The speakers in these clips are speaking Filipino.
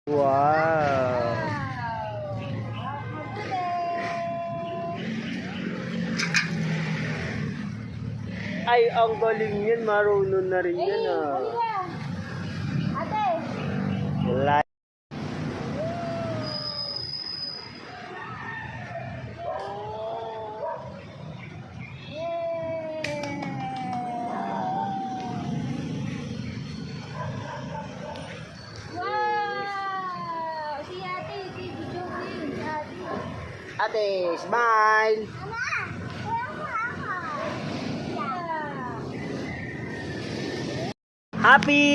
Wow! Ay, ang galing yan. Marunong na rin yan ah. Ate! Like. Wow! Si ate, si video ko yun, si ate. Ate, smile! Mama! Kuya mo ako. Happy!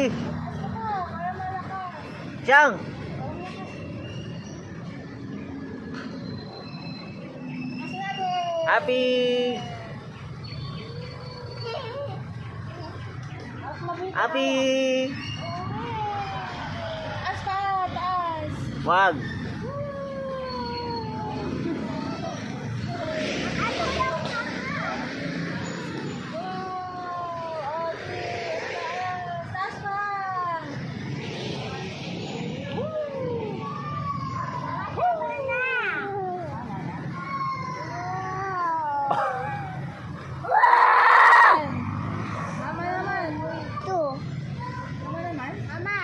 Ako, para malakas. Siyang! Kasi ate. Happy! Happy! Taas ka, taas. Wag! Mama naman. Ito. Mama naman. Mama.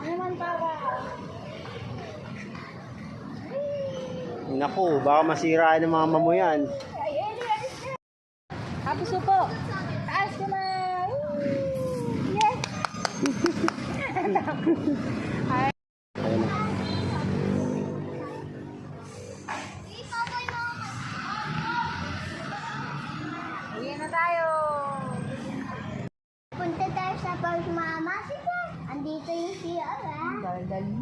Ano naman para? Naku, baka masiraan ng mama mo yan. Tapos po. Taas ko na. Yes. Ay. Ayun na. Uwi na tayo. Punta tayo sa park, mama. Sige. Andito yung CR, ah. Dali-dali.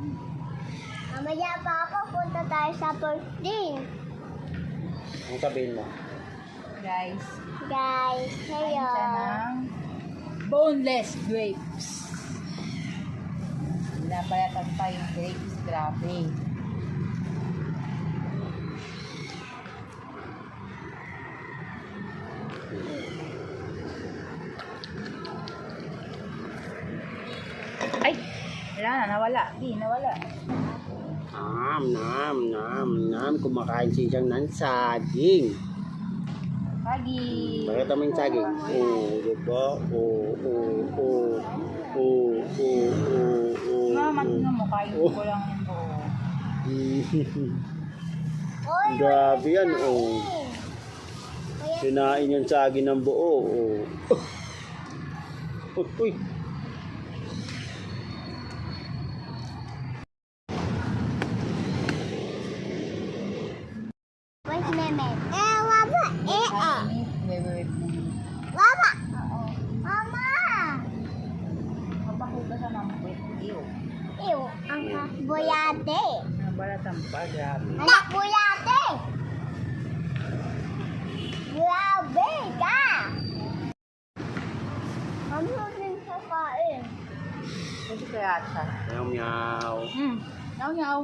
Mamaya pa ako, punta tayo sa park din. Ang sabihin mo? Guys, Guys, kain hello. siya ng boneless grapes. Binabayatan pa yung grapes. Grabe. Ay! Wala na, nawala. Di, nawala. Nam. Kumakain siya ng saging. Pagi. Bakit naman yung saging? Diba? Mama, tingnan mo, kain ko lang yung buo. Oy, Grabe yan, Sinain yung saging ng buo, Uy. wait a minute. Mama. Wait. Mama. Oo. Mama. Mapahugasan ng puwet. Ew. Ew, ang buyate. Nabalatan pa, grabe. Anak, buyate. Grabe ka. Ano rin sa kain? Pwede kaya siya. Meow. Nyaw nyaw.